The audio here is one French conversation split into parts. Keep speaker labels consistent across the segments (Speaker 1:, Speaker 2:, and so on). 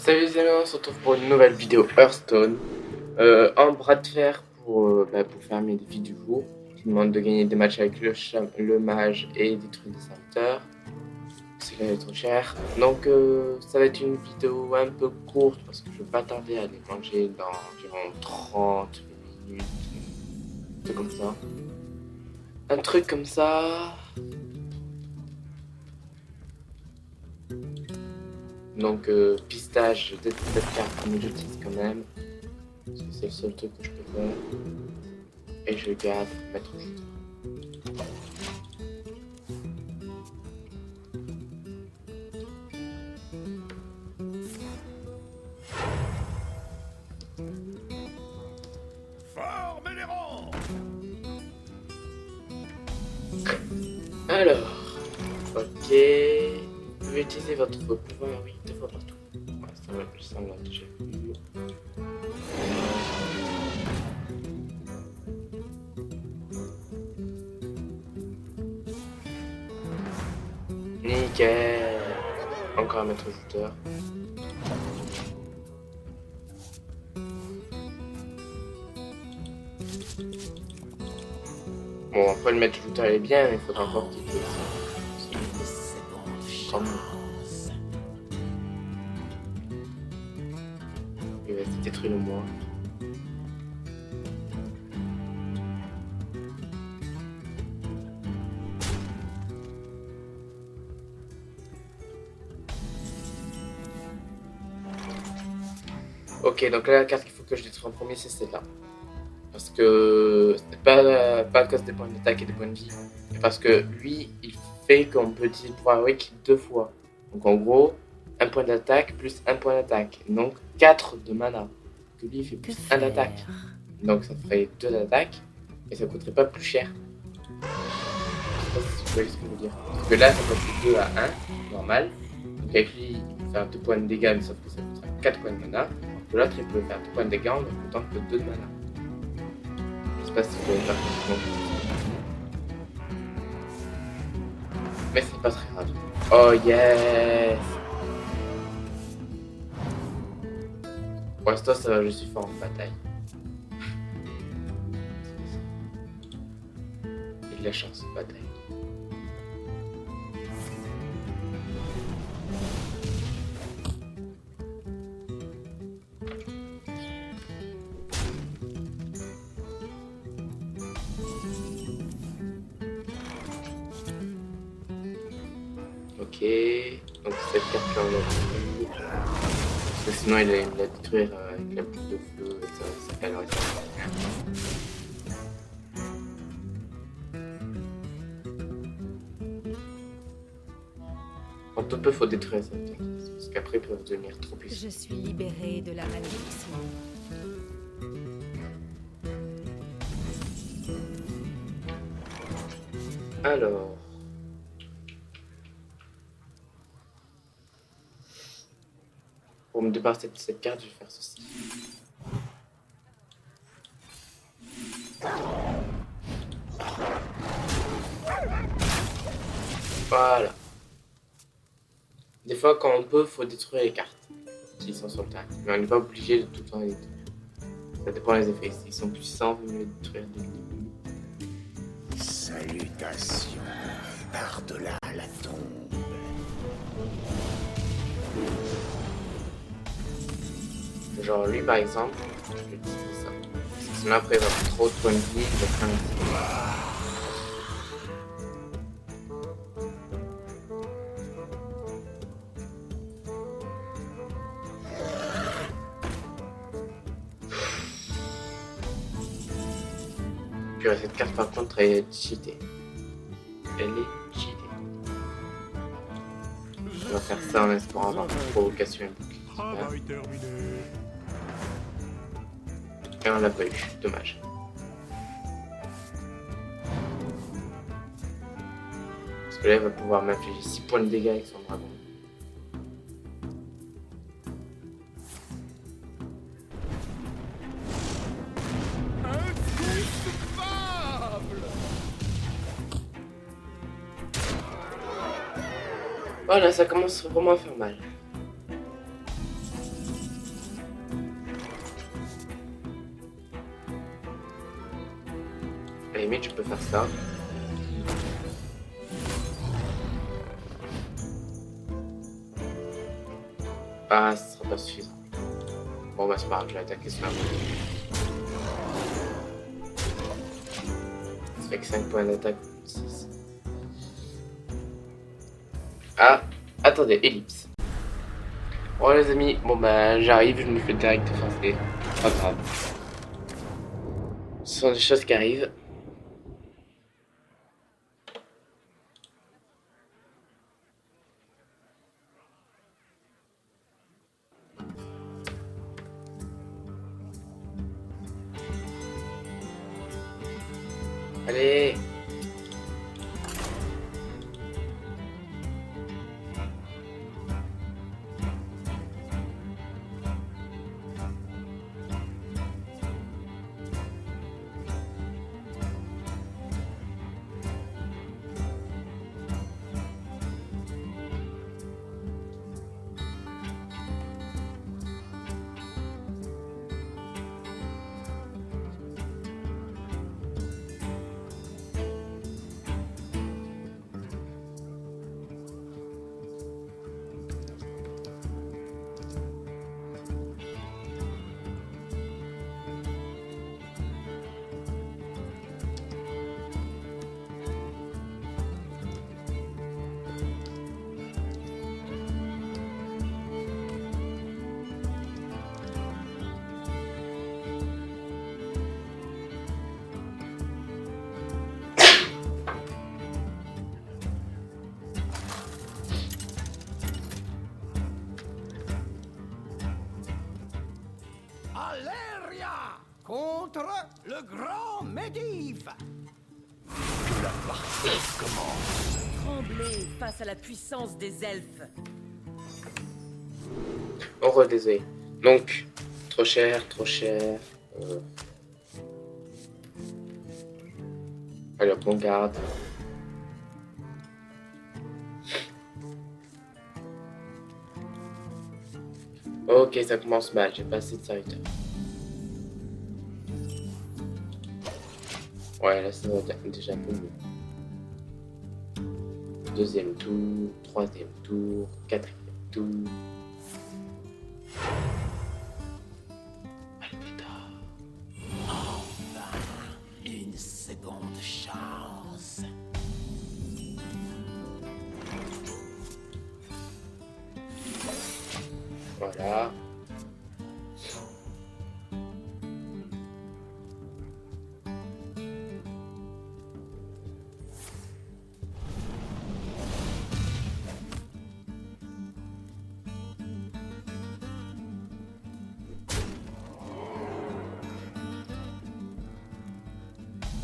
Speaker 1: Salut les amis, on se retrouve pour une nouvelle vidéo Hearthstone. En bras de fer pour fermer des vies du jour. Qui demande de gagner des matchs avec le mage et détruire des serviteurs. C'est là trop cher. Donc ça va être une vidéo un peu courte parce que je vais pas tarder à aller manger dans environ 30 minutes. Un truc comme ça. Un truc comme ça. Donc pistage, je déteste cette carte mais j'utilise quand même. Parce que c'est le seul truc que je peux faire. Et je garde maître shooter.
Speaker 2: Formez les rangs.
Speaker 1: Alors, ok. Vous pouvez utiliser votre pouvoir, oui, 2 fois partout. Ouais, ça on l'a déjà vu. Nickel. Encore un maître shooter. Bon, après le maître shooter il est bien, mais il faudra encore qu'il fasse ça. Il va se détruire le moi. Ok, donc là la carte qu'il faut que je détruise en premier c'est celle-là. Parce que c'est pas à cause des points d'attaque et des points de vie, mais parce que lui il fait qu'on peut utiliser le pouvoir héroïque 2 fois. Donc en gros, un point d'attaque plus un point d'attaque. Donc 4 de mana. Que lui il fait plus 1 d'attaque. Donc ça ferait 2 d'attaque et ça coûterait pas plus cher. Je sais pas si vous voyez ce que je veux dire. Parce que là ça passe de 2 à 1, normal. Donc avec lui il peut faire 2 points de dégâts, mais sauf que ça coûtera 4 points de mana. Alors que l'autre il peut faire 2 points de dégâts en ne coûtant que 2 de mana. Je sais pas si vous pouvez faire complètement. Mais c'est pas très grave. Oh yes! Pour l'instant ça va, je suis fort en bataille. J'ai de la chance en bataille. Ok, donc cette carte là on l'a détruire. Parce que sinon il allait me la détruire avec la boule de feu et ça s'appellerait ça. En tout peu faut détruire cette carte, parce qu'après ils peuvent devenir trop puissants.
Speaker 3: Je suis libérée de la malédiction.
Speaker 1: Alors... Pour me débarrasser de cette carte, je vais faire ceci. Voilà. Des fois, quand on peut, faut détruire les cartes qui sont sur le terrain. Mais on n'est pas obligé de tout le temps les détruire. Ça dépend des effets. S'ils sont puissants, vous mieux les détruire dès le début.
Speaker 2: Salutations par-delà la tombe.
Speaker 1: Genre lui par exemple, je vais utiliser ça. Parce que sinon après il va avoir trop de points de vie, il va faire un Puis cette carte par contre elle est cheatée. Elle est cheatée. On va faire ça en espérant avoir une provocation et bouclier.
Speaker 2: Travail terminé.
Speaker 1: Et on l'a pas eu, dommage. Parce que là il va pouvoir m'infliger 6 points de dégâts avec son dragon. Voilà, ça commence vraiment à faire mal. limite, je peux faire ça. Ah, ce sera pas suffisant. Bon, bah, c'est pas grave, je vais attaquer sur la moto. Ça fait que 5 points d'attaque. 6. Ah, attendez, ellipse. Bon, les amis, bon, bah, j'arrive, je me fais direct effacer. Pas grave. Ce sont des choses qui arrivent. Allez.
Speaker 2: Aléria contre le grand Medivh. Que la partie commence.
Speaker 3: Tremblez face à la puissance des elfes.
Speaker 1: Oh, désolé. Donc, trop cher, trop cher. Alors, on garde. Ok, ça commence mal, j'ai pas assez de serviteurs. Ouais, là, ça va déjà un peu mieux. Deuxième tour, troisième tour, quatrième tour.
Speaker 2: Une seconde chance.
Speaker 1: Voilà.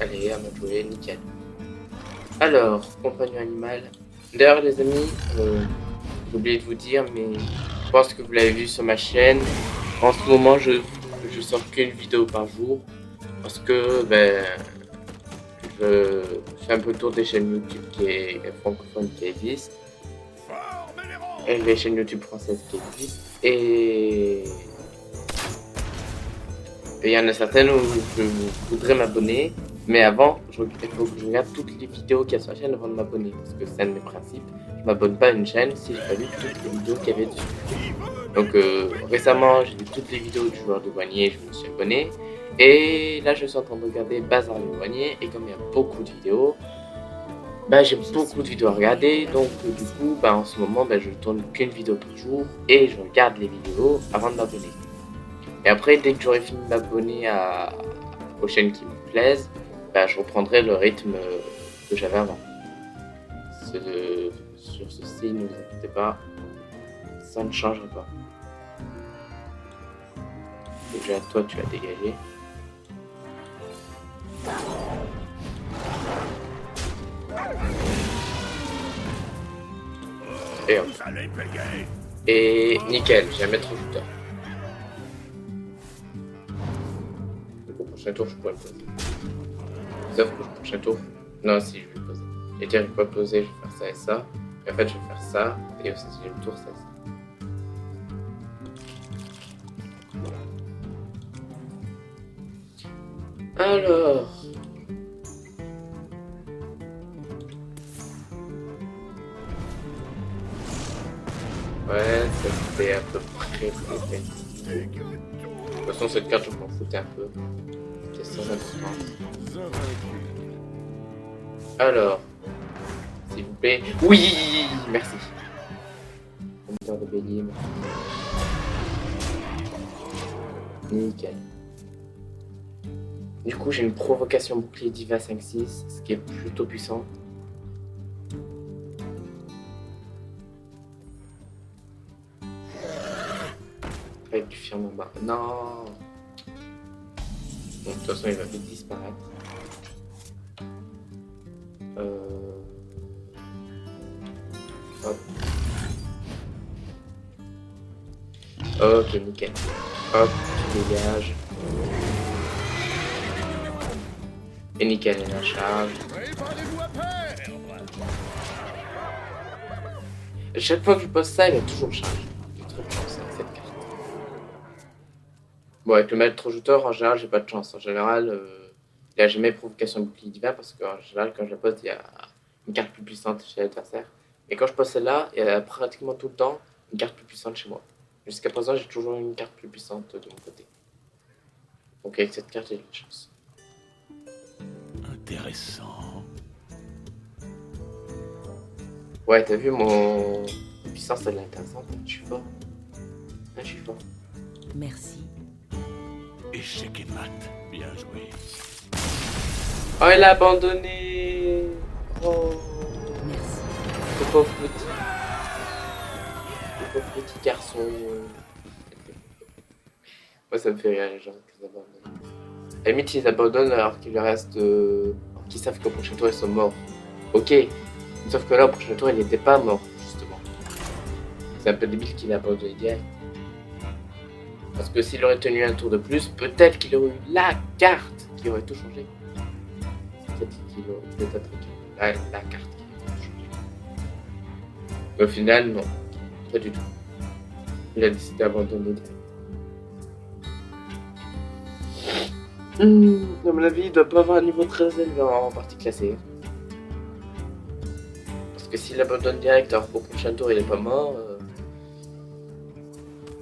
Speaker 1: Allez, à me jouer, nickel. Alors, compagnon animal. D'ailleurs, les amis, j'ai oublié de vous dire, mais je pense que vous l'avez vu sur ma chaîne. En ce moment, je sors qu'une vidéo par jour. Parce que, ben, je fais un peu le tour des chaînes YouTube francophones qui existent.
Speaker 2: Formez les rangs.
Speaker 1: Et les chaînes YouTube françaises qui existent. Et il y en a certaines où je voudrais m'abonner. Mais avant, il faut que je regarde toutes les vidéos qu'il y a sur la chaîne avant de m'abonner. Parce que c'est un de mes principes. Je m'abonne pas à une chaîne si j'ai pas vu toutes les vidéos qu'il y avait dessus. Donc récemment, j'ai vu toutes les vidéos du joueur de douanier, je me suis abonné. Et là, je suis en train de regarder Bazar le douanier. Et comme il y a beaucoup de vidéos, bah, j'ai beaucoup de vidéos à regarder. Donc du coup, bah, en ce moment, bah, je tourne qu'une vidéo par jour. Et je regarde les vidéos avant de m'abonner. Et après, dès que j'aurai fini de m'abonner aux chaînes qui me plaisent, bah, je reprendrai le rythme que j'avais avant. Sur ceci, ne vous inquiétez pas, ça ne changera pas. Déjà, toi, tu vas dégager. Et hop.
Speaker 2: Vous allez payer.
Speaker 1: Et nickel, j'ai un maître shooter. Donc au prochain tour, je pourrais le poser. Sauf que le prochain tour, non, si je vais le poser. Et dire, je peux pas le poser, je vais faire ça et ça. Et en fait, je vais faire ça. Et au 6e tour, ça. Alors. Ouais, ça c'était à peu près. De toute façon, cette carte, je m'en foutais un peu. C'est sans importance. Alors, s'il vous plaît. Oui, merci. Comteur de bélier, merci. Nickel. Du coup, j'ai une provocation bouclier diva 5-6, ce qui est plutôt puissant. Avec du firmament. Non. Bon, de toute façon, il va vite disparaître. Hop. Ok, nickel. Hop, tu dégages. Et nickel, elle la charge. À chaque fois que je pose ça, elle est toujours charge. J'ai trop de chance avec cette carte. Bon, avec le maître jouteur, en général, j'ai pas de chance. En général, il a jamais provocation bouclier divin parce qu'en général, quand je la pose, il y a une carte plus puissante chez l'adversaire. Et quand je pose celle-là, il y a pratiquement tout le temps une carte plus puissante chez moi. Jusqu'à présent, j'ai toujours une carte plus puissante de mon côté. Donc avec cette carte, j'ai de la chance.
Speaker 2: Intéressant.
Speaker 1: Ouais, t'as vu mon puissance, elle est intéressante. Je suis fort. Je suis fort.
Speaker 3: Merci.
Speaker 2: Échec et mat. Bien joué.
Speaker 1: Oh, il a abandonné. Oh,
Speaker 3: Merci.
Speaker 1: le pauvre petit. Le pauvre petit garçon. Moi, ça me fait rire les gens qui abandonnent. À la limite, ils abandonnent alors qu'il leur reste. Alors qu'ils savent qu'au prochain tour, ils sont morts. Ok. Sauf que là, au prochain tour, il n'était pas mort, justement. C'est un peu débile qu'il a abandonné direct. Parce que s'il aurait tenu un tour de plus, peut-être qu'il aurait eu la carte qui aurait tout changé. Peut-être la carte qui aurait tout changé. Mais au final, non. Pas du tout. Il a décidé d'abandonner direct. À mon avis, il doit pas avoir un niveau très élevé en partie classée. Parce que s'il abandonne direct alors qu'au prochain tour il est pas mort,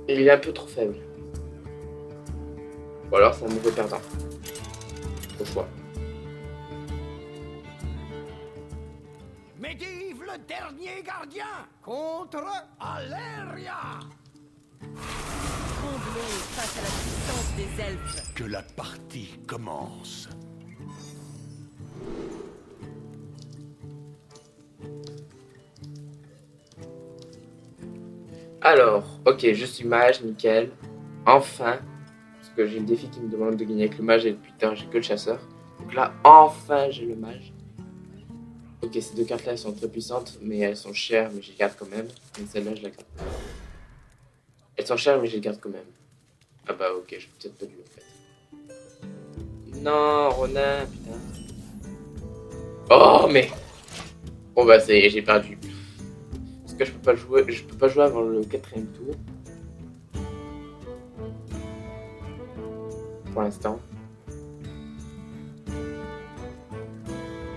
Speaker 1: il est un peu trop faible. Ou alors c'est un mauvais perdant. Au choix.
Speaker 2: Medivh, le dernier gardien, contre Aleria.
Speaker 3: Tremblez face à la puissance des elfes.
Speaker 2: Que la partie commence.
Speaker 1: Alors, ok, je suis mage, nickel. Enfin, parce que j'ai le défi qui me demande de gagner avec le mage et depuis tard j'ai que le chasseur. Donc là, enfin j'ai le mage. Ok, ces deux cartes là elles sont très puissantes, mais elles sont chères, mais je les garde quand même. Et celle-là je la garde. Elles sont chères, mais je les garde quand même. Ah bah ok, je peux peut-être pas lui en fait. Non, Ronin, putain. Oh mais. Bon bah c'est, j'ai perdu. Parce que je peux pas jouer avant le 4ème tour. Pour l'instant.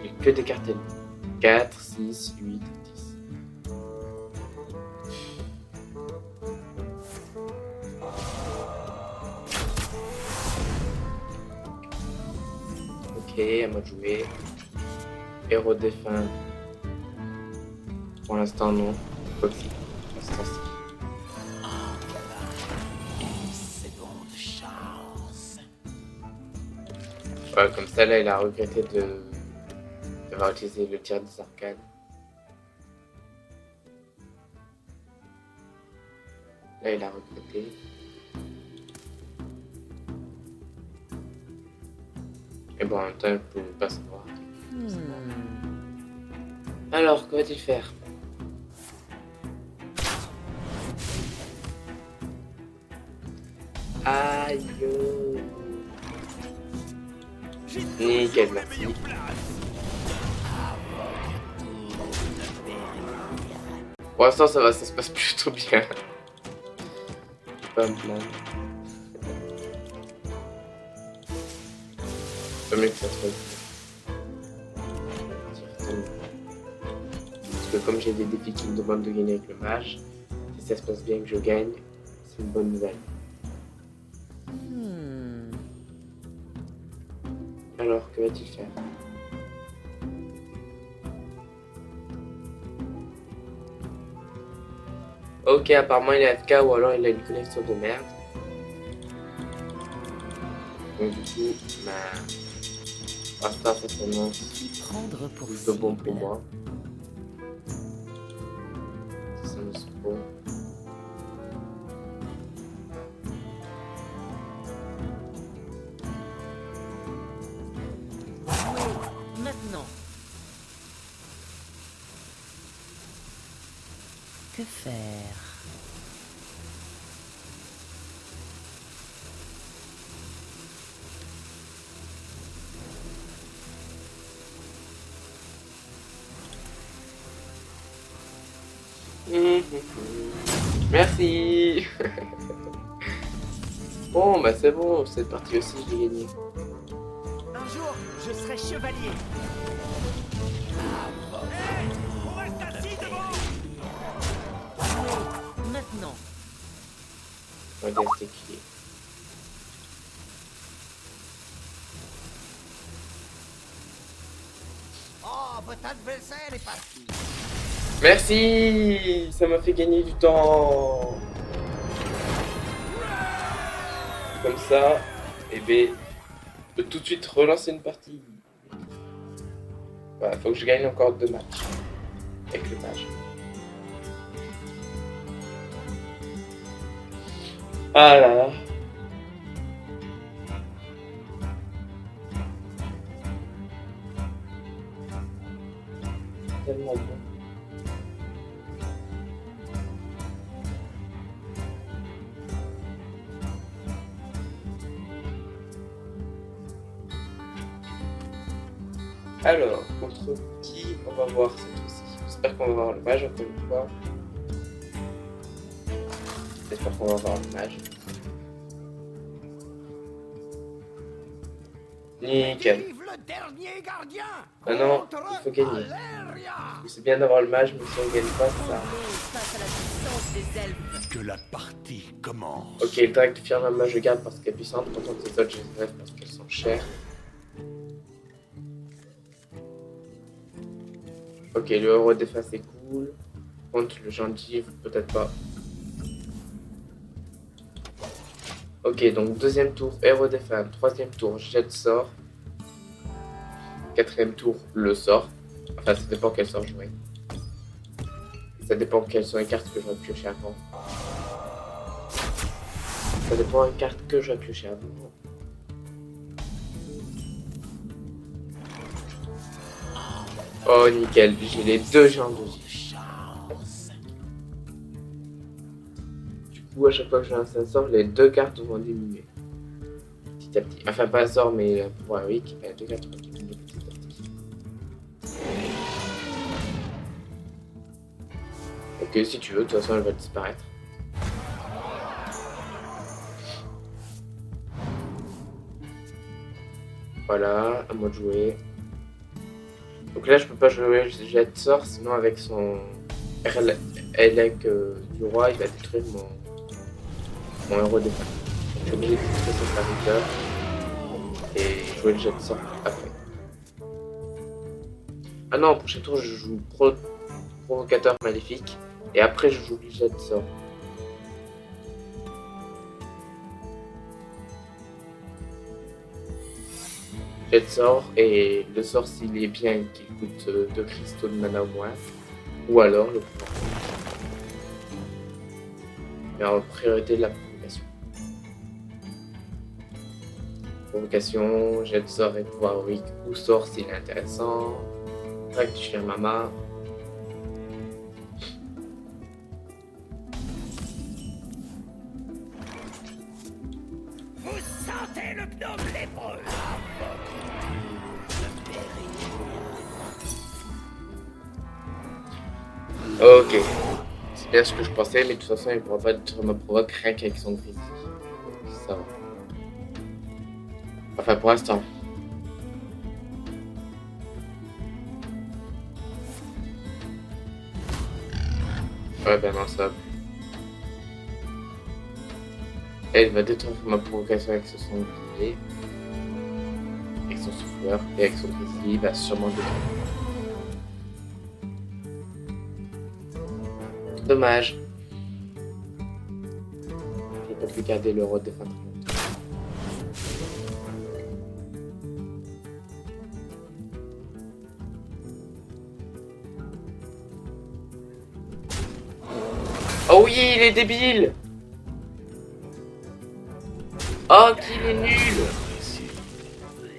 Speaker 1: J'ai que des cartes ennemies. 4, 6, 8, 10. Ok, à moi de jouer. Héros défunt. Pour l'instant non. Foxy. Pour l'instant si.
Speaker 2: Une seconde chance.
Speaker 1: Ouais, comme ça là il a regretté d'avoir utilisé le tir des arcanes. Là il a regretté. Et bon en même temps il peut pas savoir. Alors, que va-t-il faire? Aïe. Nickel, merci. Pour l'instant, ça va, ça se passe plutôt bien. Pas mal. Pas mieux que ça soit. Parce que comme j'ai des défis qui me demandent de gagner avec le mage, Si ça se passe bien que je gagne, c'est une bonne nouvelle. Alors, que va-t-il faire? Ok, apparemment il est AFK ou alors il a une connexion de merde. Donc du coup, Asta ça s'annonce
Speaker 3: Prendre pour
Speaker 1: plus de bon pour
Speaker 3: cible.
Speaker 1: moi. Ça s'annonce bon.
Speaker 3: Maintenant. Que faire?
Speaker 1: Merci. Bon, bah c'est bon, cette partie aussi je l'ai gagnée.
Speaker 4: Un jour, je serai chevalier. On reste assis devant.
Speaker 3: Maintenant.
Speaker 1: Regarde c'était qui.
Speaker 4: Oh, votre adversaire est parti.
Speaker 1: Merci. Ça m'a fait gagner du temps. Comme ça, et ben, je peux tout de suite relancer une partie. Voilà, faut que je gagne encore 2 matchs avec le mage. Ah là là. Tellement bon. Alors, contre qui on va voir cette fois-ci? J'espère qu'on va voir le mage encore une fois. J'espère qu'on va voir le mage. Nickel.
Speaker 4: Vive le dernier gardien.
Speaker 1: Ah non,
Speaker 4: Contre
Speaker 1: il faut gagner.
Speaker 4: Aléria.
Speaker 1: C'est bien d'avoir le mage, mais si on gagne pas, ça.
Speaker 3: Face à la puissance des elfes.
Speaker 2: Que la partie commence.
Speaker 1: Ok, le direct firme mage je garde parce qu'elle est puissante, pourtant les autres je les enlève parce qu'elles sont chères. Ok, le héros défense c'est cool. Contre le gentil, peut-être pas. Ok, donc deuxième tour, héros défense. Troisième tour, jet de sort. Quatrième tour, le sort. Enfin, ça dépend quel sort jouer. Ça dépend quelles sont les cartes que j'aurais pioché avant. Ça dépend des cartes que j'aurais pioché avant. Oh nickel, j'ai les deux gens de vie. Du coup, à chaque fois que je lance un sort, les deux cartes vont diminuer. Petit à petit. Enfin, pas un sort, mais un pouvoir héroïque. Les deux cartes vont diminuer petit à petit. Ok, si tu veux, de toute façon, elle va disparaître. Voilà, à moi de jouer. Donc là, je peux pas jouer jet de sort, sinon avec son Elec du roi, il va détruire mon héros défense. Je suis obligé de détruire son serviteur et jouer le jet de sort après. Ah non, au prochain tour, je joue provocateur maléfique et après, je joue le jet de sort. Jet de sort et le sort s'il est bien qu'il coûte 2 cristaux de mana au moins, ou alors le pouvoir. Mais en priorité de la provocation. Provocation, jet de sort et pouvoir héroïque ou sort s'il est intéressant. Rectifier Mama.
Speaker 4: Vous sentez le gnome lépreux.
Speaker 1: Ok. C'est bien ce que je pensais, mais de toute façon, il ne pourra pas me provoquer rien qu'avec son gris. Ça va. Enfin, pour l'instant. Ouais, ben non, ça va. Elle va détruire ma provocation avec son sanglier, avec son souffleur et avec son grizzly, il va sûrement détruire. Dommage. Je peux plus garder le rôle de fin de compte. Oh oui, il est débile. Oh, qu'il est nul.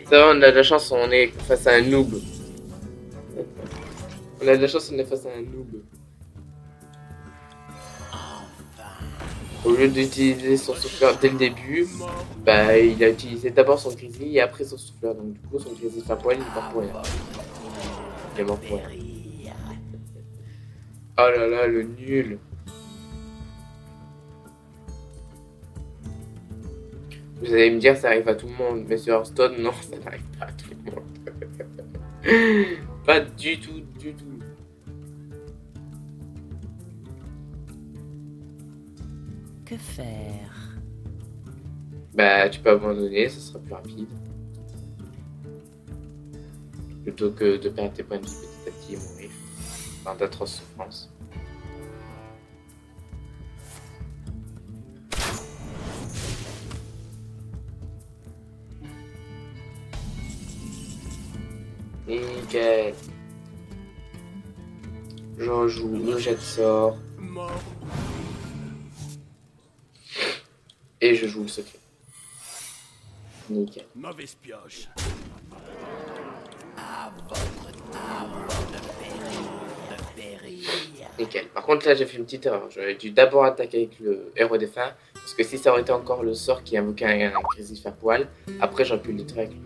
Speaker 1: Ça va, on a de la chance, on est face à un noob. On a de la chance, on est face à un noob. Au lieu d'utiliser son souffleur dès le début, bah il a utilisé d'abord son grizzly et après son souffleur. Donc du coup, son grizzly fait poil, il est mort pour rien. Il est mort pour rien. Oh là là, le nul. Vous allez me dire, ça arrive à tout le monde, mais sur Hearthstone, non, ça n'arrive pas à tout le monde. Pas du tout, du tout.
Speaker 3: Que faire?
Speaker 1: Bah, tu peux abandonner, ça sera plus rapide. Plutôt que de perdre tes points de vie petit à petit et mourir. Dans d'atroces souffrances. Nickel. J'en joue le jet de sort. Et je joue le secret. Nickel.
Speaker 2: Mauvaise pioche.
Speaker 1: Nickel. Par contre là j'ai fait une petite erreur. J'aurais dû d'abord attaquer avec le héros des fins. Parce que si ça aurait été encore le sort qui invoquait un grizzly faire poil, après j'aurais pu le détruire avec lui.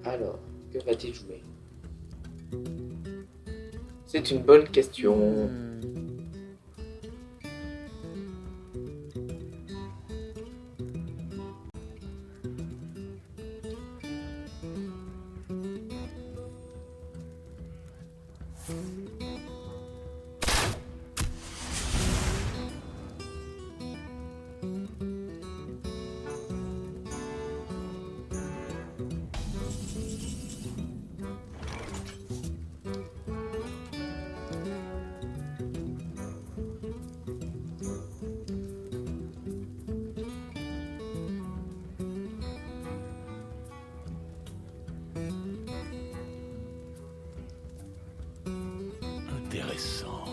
Speaker 1: Alors, que va-t-il jouer? C'est une bonne question.
Speaker 2: Intéressant.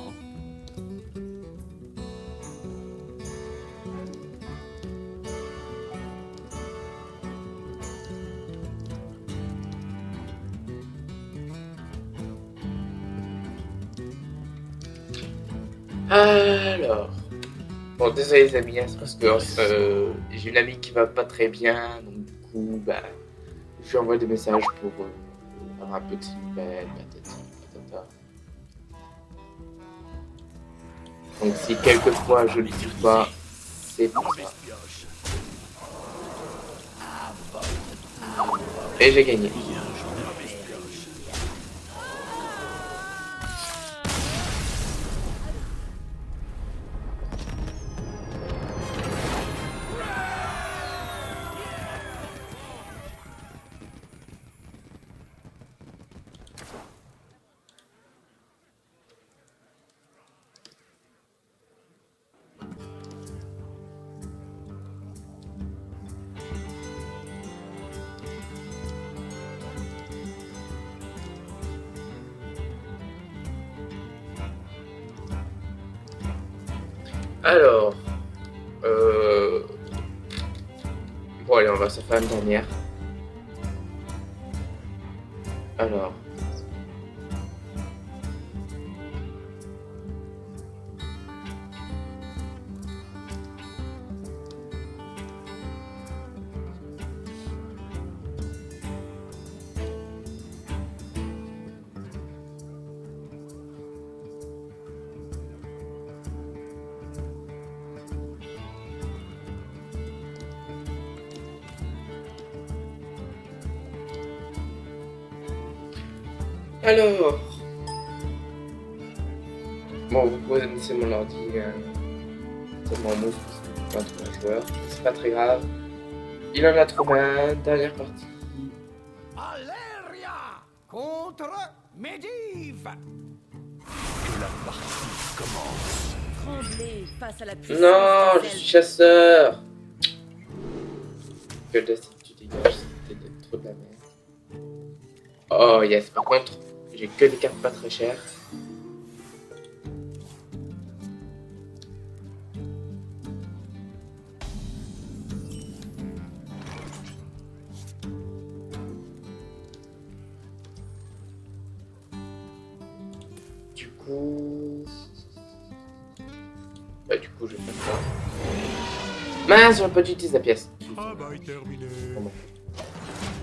Speaker 1: Alors. Bon, désolé les amis, hein, c'est parce que j'ai une amie qui va pas très bien, donc du coup, bah, je lui envoie des messages pour faire un petit nouvelle, patati patata. Donc si quelquefois je le dis pas, c'est pour ça.
Speaker 2: Pioche.
Speaker 1: Et j'ai gagné.
Speaker 2: Mauvaise pioche.
Speaker 1: Alors, bon allez, on va se faire une dernière. Alors. Alors, Bon, vous connaissez mon ordi, tellement mousse parce que je peux pas trouver un joueur. C'est pas très grave. Il en a trouvé un, dernière partie.
Speaker 4: Aléria contre Medivh.
Speaker 2: Que la partie commence.
Speaker 3: Trembler face à la puissance
Speaker 1: Non,
Speaker 3: des
Speaker 1: je suis
Speaker 3: elfes.
Speaker 1: chasseur. Que Destiny, tu dégages, c'était trop de la merde. Oh yes, par contre, j'ai que des cartes pas très chères. Du coup... Bah du coup, je vais faire ça. Mince, j'aurais pas dû utiliser la pièce.
Speaker 2: Travail terminé.
Speaker 1: Comment?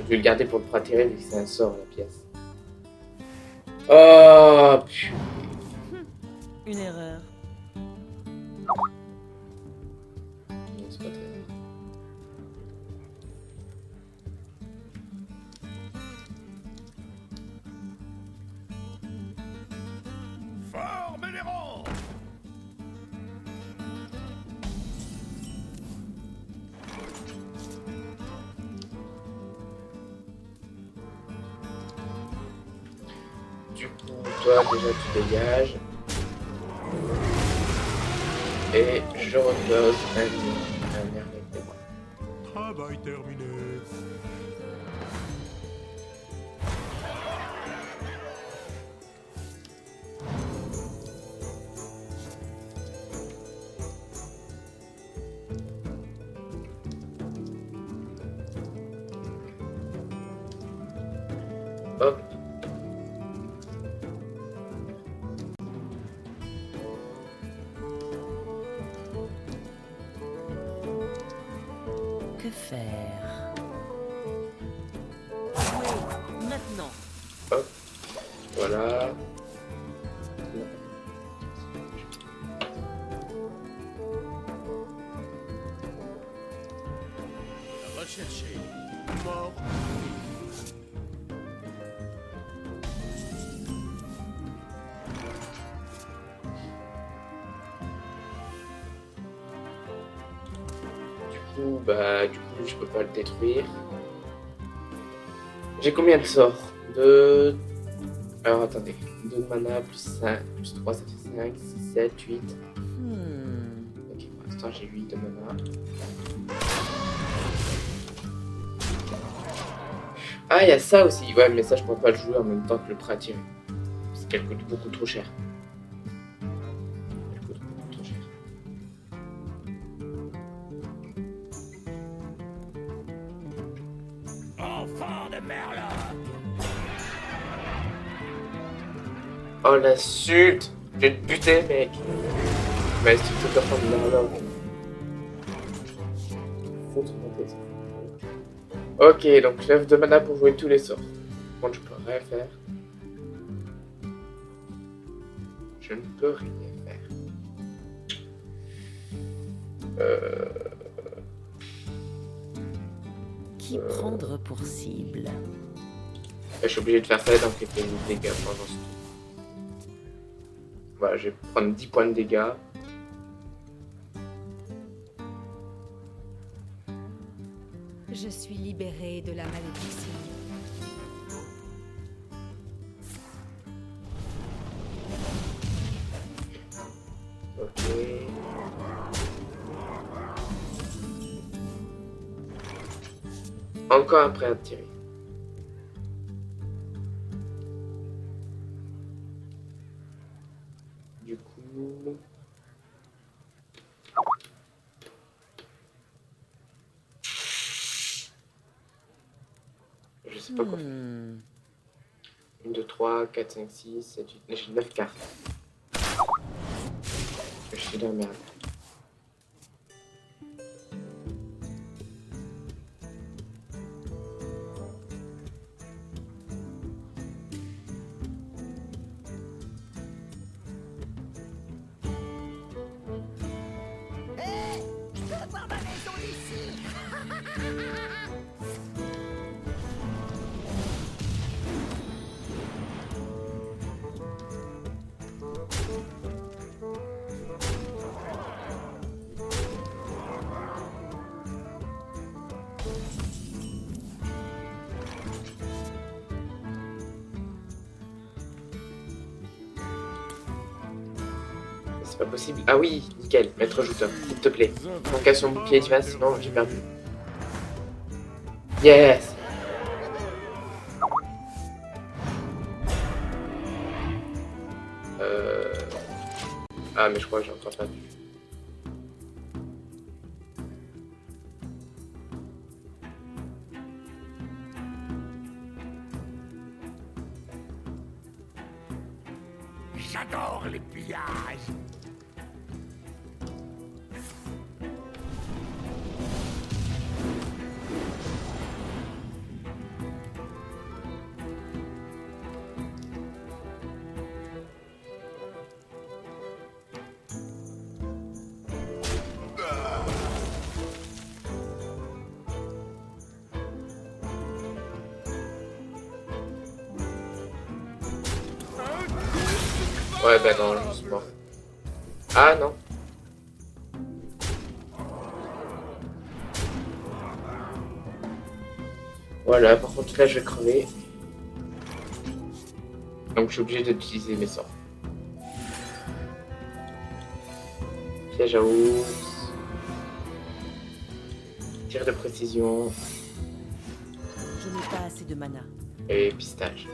Speaker 1: Je vais le garder pour le prater vu que c'est un sort la pièce. Oh putain.
Speaker 3: Une erreur.
Speaker 1: Non, c'est pas très grave.
Speaker 4: Forme les rangs.
Speaker 1: Du coup, toi déjà tu dégages. Et je repose un air avec des moi.
Speaker 2: Travail terminé.
Speaker 1: Hop.
Speaker 3: Que faire? Jouer maintenant.
Speaker 1: Voilà.
Speaker 4: Recherchez.
Speaker 2: Mort.
Speaker 1: Du coup, je peux pas le détruire. J'ai combien de sorts? De... Alors, attendez. 2 de mana, plus 5, plus 3, ça fait 5, 6, 7, 8. Ok, pour l'instant, j'ai 8 de mana. Ah, il y a ça aussi. Ouais, mais ça, je pourrais pas le jouer en même temps que le prêt à tirer. Parce qu'elle coûte beaucoup trop cher. Elle coûte beaucoup trop cher.
Speaker 4: Enfant de Merlin.
Speaker 1: Oh, l'insulte! Je vais te buter, mec! Bah, si tu te fais prendre une arme. Foutre ma tête. Ok, donc 9 de mana pour jouer tous les sorts. Bon, je peux rien faire. Je ne peux rien faire.
Speaker 3: Qui prendre pour cible?
Speaker 1: Je suis obligé de faire ça, donc il fait des dégâts pendant ce tour. Voilà, je vais prendre 10 points de dégâts.
Speaker 5: Je suis libérée de la malédiction.
Speaker 1: Ok. Encore un prêt à tirer. Du coup... Je sais pas quoi faire. 1, 2, 3, 4, 5, 6, 7, 8... J'ai 9 cartes. Je suis dans la merde.
Speaker 4: Hé, je peux avoir ma maison d'ici.
Speaker 1: c'est pas possible. Ah oui, nickel, maître jouteur, s'il te plaît. On casse son bouclier, tu vas, sinon j'ai perdu. Yes! Ah, mais je crois que j'ai encore perdu.
Speaker 4: J'adore les pillages.
Speaker 1: Ouais, bah non, je suis mort. Ah non. Voilà, par contre là je vais crever. Donc je suis obligé d'utiliser mes sorts. Piège à ours. Tir de précision.
Speaker 3: Je n'ai pas assez de mana.
Speaker 1: Et pistage.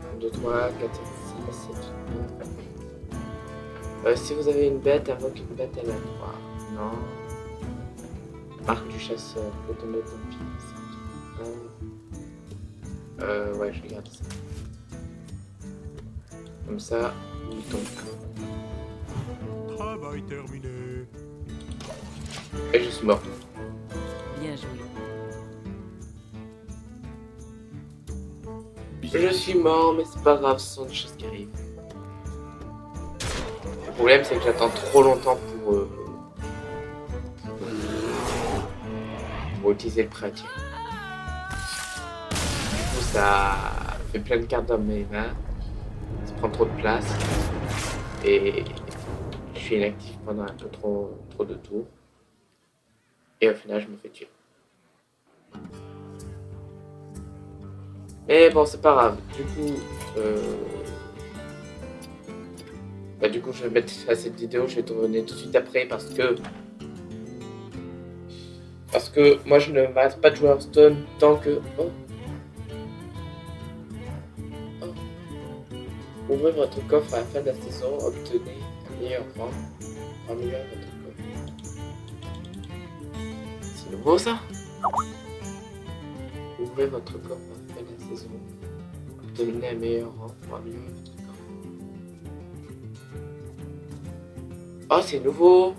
Speaker 1: Un, 2, 3, 4, 5, 6, 7, 8. Si vous avez une bête, invoque une bête à la 3. Non. Marque du chasseur, peut tomber ton fils. Ouais, je regarde ça. Comme ça, il tombe.
Speaker 2: Travail terminé.
Speaker 1: Et je suis mort.
Speaker 3: Bien joué.
Speaker 1: Je suis mort, mais c'est pas grave, ce sont des choses qui arrivent. Le problème, c'est que j'attends trop longtemps pour utiliser le prêt. Du coup, ça fait plein de cartes dans mes mains. Ça prend trop de place. Et je suis inactif pendant un peu trop de tours. Et au final, je me fais tuer. Mais bon, c'est pas grave. Du coup, je vais mettre à cette vidéo. Je vais tourner tout de suite après parce que moi, je ne m'arrête pas de jouer à Hearthstone tant que... Oh. Ouvrez votre coffre à la fin de la saison. Obtenez un meilleur rang. Améliorer votre coffre. C'est nouveau, ça? Ouvrez votre coffre à la fin de la saison. Obtenez un meilleur rang pour améliorer votre coffre. Oh, c'est nouveau!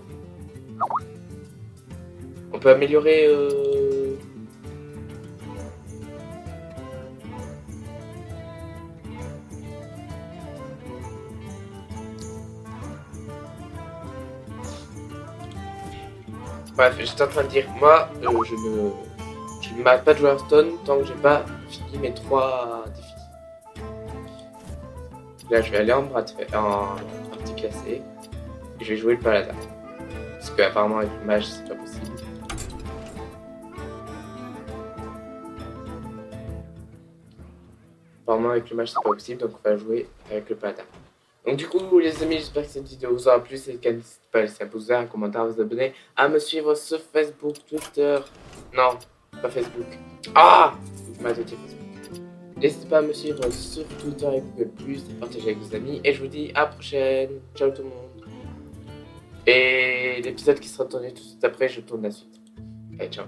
Speaker 1: On peut améliorer... Bref, j'étais en train de dire, moi, je ne m'arrête pas de jouer à Hearthstone tant que j'ai pas fini mes 3 défis. Là, je vais aller en partie classée et je vais jouer le paladin. Parce qu'apparemment avec le mage, c'est pas possible. Apparemment avec le mage, c'est pas possible, donc on va jouer avec le paladin. Donc du coup les amis, j'espère que cette vidéo vous aura plu. Si c'est le cas, n'hésitez pas à laisser un pouce vert, un commentaire, à vous abonner, à me suivre sur Facebook, Twitter... Non, pas Facebook. Ah, je m'ai attaqué Facebook. N'hésitez pas à me suivre sur Twitter et Google+, et partager avec vos amis. Et je vous dis à la prochaine. Ciao tout le monde. Et l'épisode qui sera tourné tout de suite après, je tourne la suite. Allez, ciao.